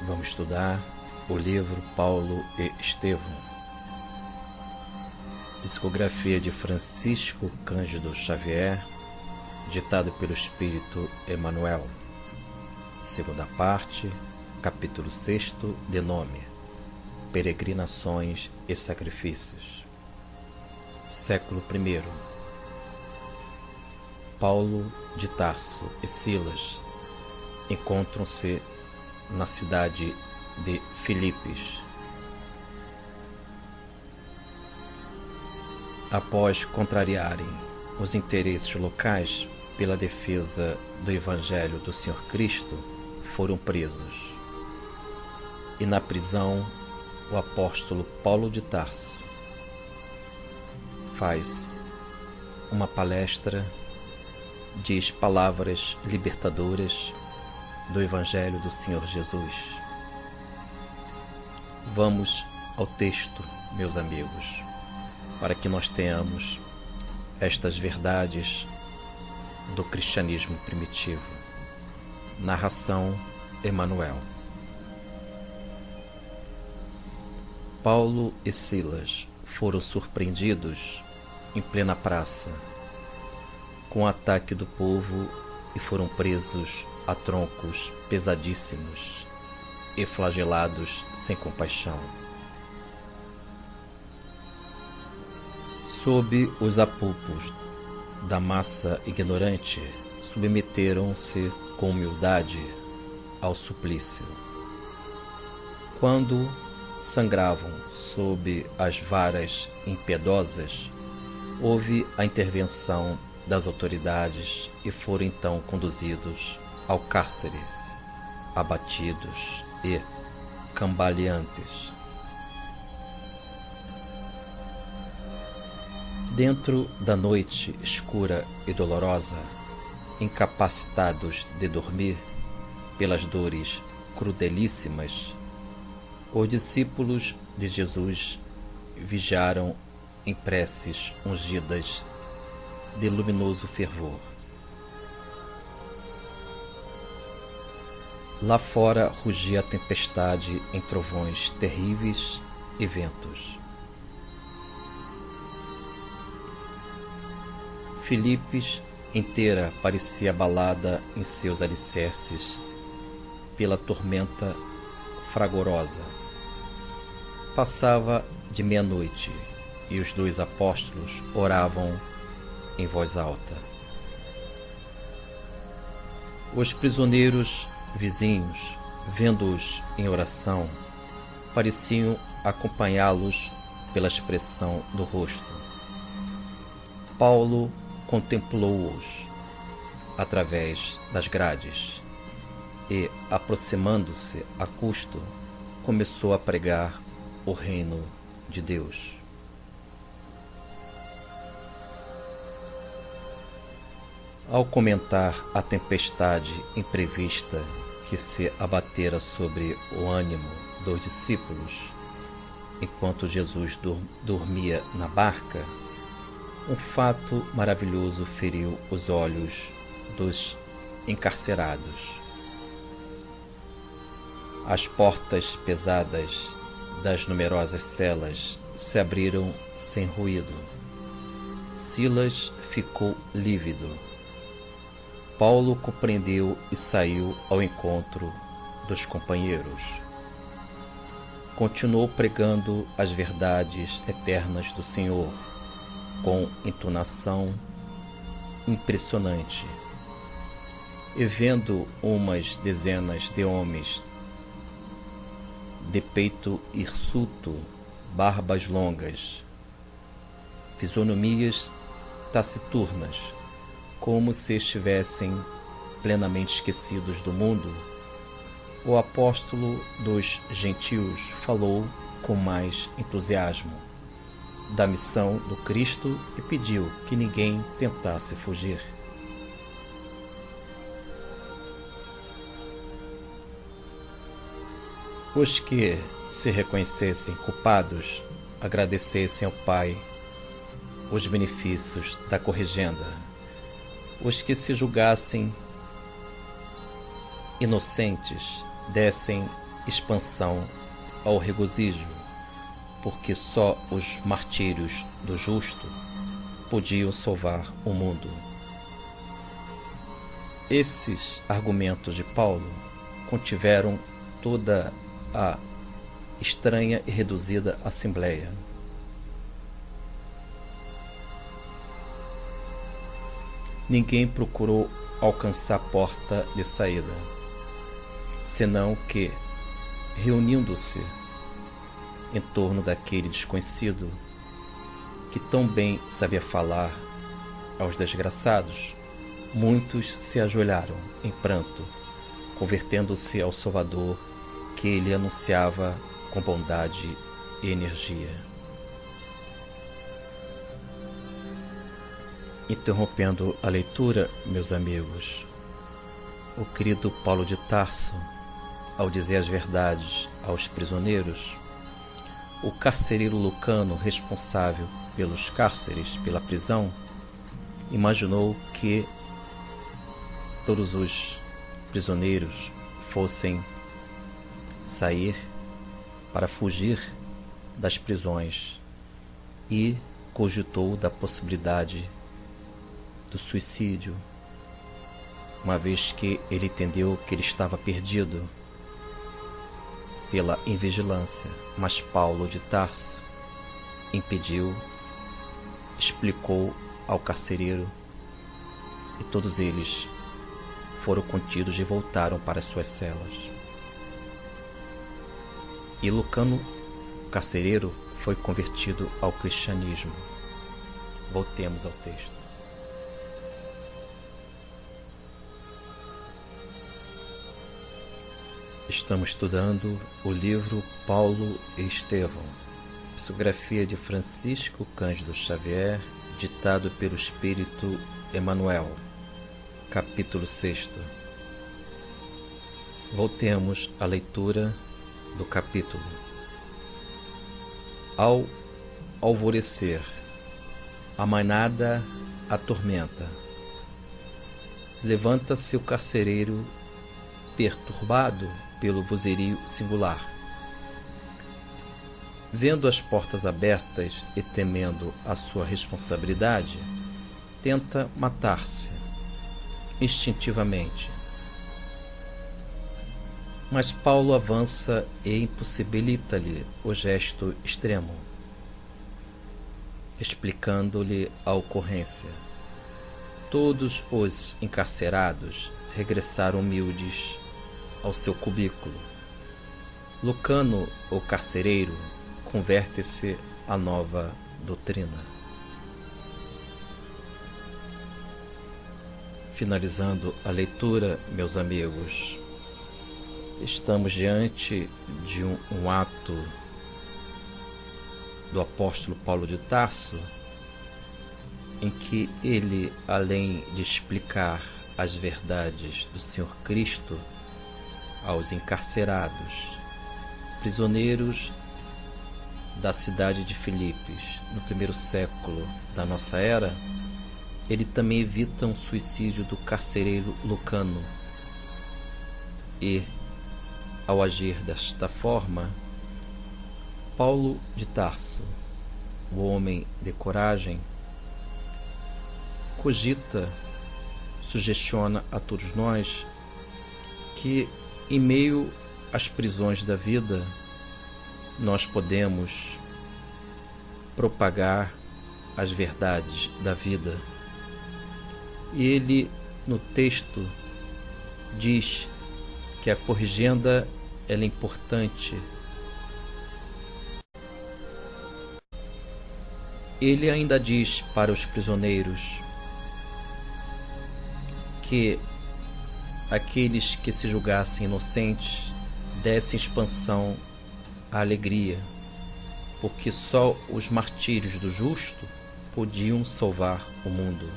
Vamos estudar o livro Paulo e Estevão, psicografia de Francisco Cândido Xavier, ditado pelo Espírito Emmanuel. Segunda parte, capítulo 6, de nome Peregrinações e Sacrifícios. Século I. Paulo de Tarso e Silas encontram-se na cidade de Filipos. Após contrariarem os interesses locais pela defesa do Evangelho do Senhor Cristo, foram presos. E na prisão, o apóstolo Paulo de Tarso faz uma palestra, diz palavras libertadoras do Evangelho do Senhor Jesus. Vamos ao texto, meus amigos, para que nós tenhamos estas verdades do cristianismo primitivo. Narração Emmanuel. Paulo e Silas foram surpreendidos em plena praça com o ataque do povo e foram presos a troncos pesadíssimos e flagelados sem compaixão. Sob os apupos da massa ignorante, submeteram-se com humildade ao suplício. Quando sangravam sob as varas impiedosas, houve a intervenção das autoridades e foram então conduzidos ao cárcere, abatidos e cambaleantes. Dentro da noite escura e dolorosa, incapacitados de dormir pelas dores crudelíssimas, os discípulos de Jesus vigiaram em preces ungidas de luminoso fervor. Lá fora rugia a tempestade em trovões terríveis e ventos. Filipos inteira parecia abalada em seus alicerces pela tormenta fragorosa. Passava de meia-noite e os dois apóstolos oravam em voz alta. Os prisioneiros vizinhos, vendo-os em oração, pareciam acompanhá-los pela expressão do rosto. Paulo contemplou-os através das grades e, aproximando-se a custo, começou a pregar o reino de Deus. Ao comentar a tempestade imprevista que se abatera sobre o ânimo dos discípulos, enquanto Jesus dormia na barca, um fato maravilhoso feriu os olhos dos encarcerados. As portas pesadas das numerosas celas se abriram sem ruído. Silas ficou lívido. Paulo compreendeu e saiu ao encontro dos companheiros. Continuou pregando as verdades eternas do Senhor, com entonação impressionante. E vendo umas dezenas de homens de peito hirsuto, barbas longas, fisionomias taciturnas, como se estivessem plenamente esquecidos do mundo, o apóstolo dos gentios falou com mais entusiasmo da missão do Cristo e pediu que ninguém tentasse fugir. Os que se reconhecessem culpados agradecessem ao Pai os benefícios da corrigenda. Os que se julgassem inocentes dessem expansão ao regozijo, porque só os martírios do justo podiam salvar o mundo. Esses argumentos de Paulo contiveram toda a estranha e reduzida assembleia. Ninguém procurou alcançar a porta de saída, senão que, reunindo-se em torno daquele desconhecido que tão bem sabia falar aos desgraçados, muitos se ajoelharam em pranto, convertendo-se ao Salvador que ele anunciava com bondade e energia. Interrompendo a leitura, meus amigos, o querido Paulo de Tarso, ao dizer as verdades aos prisioneiros, o carcereiro Lucano, responsável pelos cárceres, pela prisão, imaginou que todos os prisioneiros fossem sair para fugir das prisões e cogitou da possibilidade do suicídio, uma vez que ele entendeu que ele estava perdido pela invigilância. Mas Paulo de Tarso impediu, explicou ao carcereiro, e todos eles foram contidos e voltaram para as suas celas. E Lucano, o carcereiro, foi convertido ao cristianismo. Voltemos ao texto. Estamos estudando o livro Paulo e Estevão, psicografia de Francisco Cândido Xavier, ditado pelo Espírito Emmanuel, capítulo 6. Voltemos à leitura do capítulo. Ao alvorecer, a manada atormenta. Levanta-se o carcereiro perturbado pelo vozerio singular. Vendo as portas abertas e temendo a sua responsabilidade, tenta matar-se instintivamente. Mas Paulo avança e impossibilita-lhe o gesto extremo, explicando-lhe a ocorrência. Todos os encarcerados regressaram humildes ao seu cubículo. Lucano, o carcereiro, converte-se à nova doutrina. Finalizando a leitura, meus amigos, estamos diante de um ato do apóstolo Paulo de Tarso, em que ele, além de explicar as verdades do Senhor Cristo aos encarcerados, prisioneiros da cidade de Filipos, no primeiro século da nossa era, ele também evita um suicídio do carcereiro Lucano. E, ao agir desta forma, Paulo de Tarso, o homem de coragem, cogita, sugestiona a todos nós que, em meio às prisões da vida, nós podemos propagar as verdades da vida. E ele, no texto, diz que a corrigenda ela é importante. Ele ainda diz para os prisioneiros que aqueles que se julgassem inocentes dessem expansão à alegria, porque só os martírios do justo podiam salvar o mundo.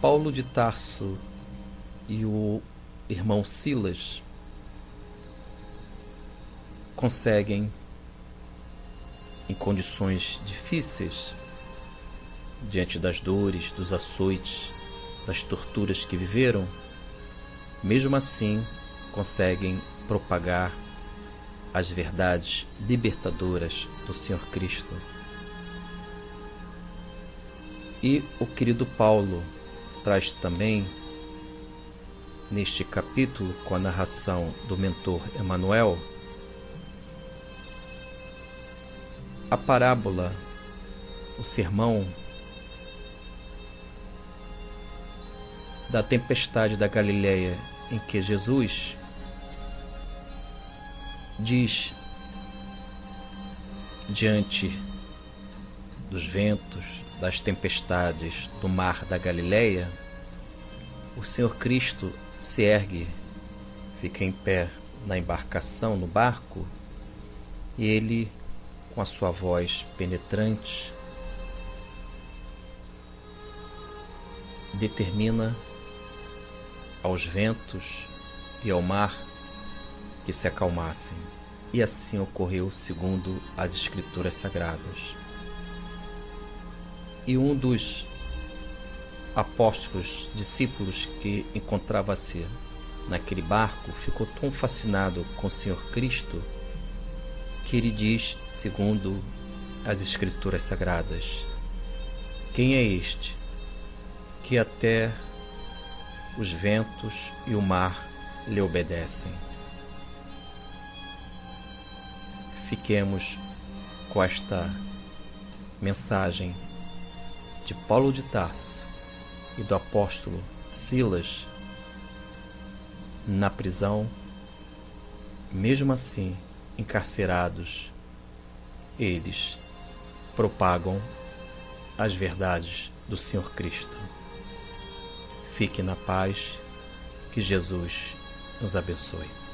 Paulo de Tarso e o irmão Silas conseguem, em condições difíceis, diante das dores, dos açoites, das torturas que viveram, mesmo assim conseguem propagar as verdades libertadoras do Senhor Cristo. E o querido Paulo traz também, neste capítulo, com a narração do mentor Emmanuel, a parábola, o sermão da tempestade da Galileia, em que Jesus diz, diante dos ventos, das tempestades do mar da Galileia, o Senhor Cristo se ergue, fica em pé na embarcação, no barco, e ele, com a sua voz penetrante, determina aos ventos e ao mar que se acalmassem. E assim ocorreu segundo as Escrituras Sagradas. E um dos apóstolos, discípulos que encontrava-se naquele barco, ficou tão fascinado com o Senhor Cristo que ele diz, segundo as Escrituras Sagradas: quem é este que até os ventos e o mar lhe obedecem? Fiquemos com esta mensagem de Paulo de Tarso e do apóstolo Silas na prisão. Mesmo assim, encarcerados, eles propagam as verdades do Senhor Cristo. Fique na paz, que Jesus nos abençoe.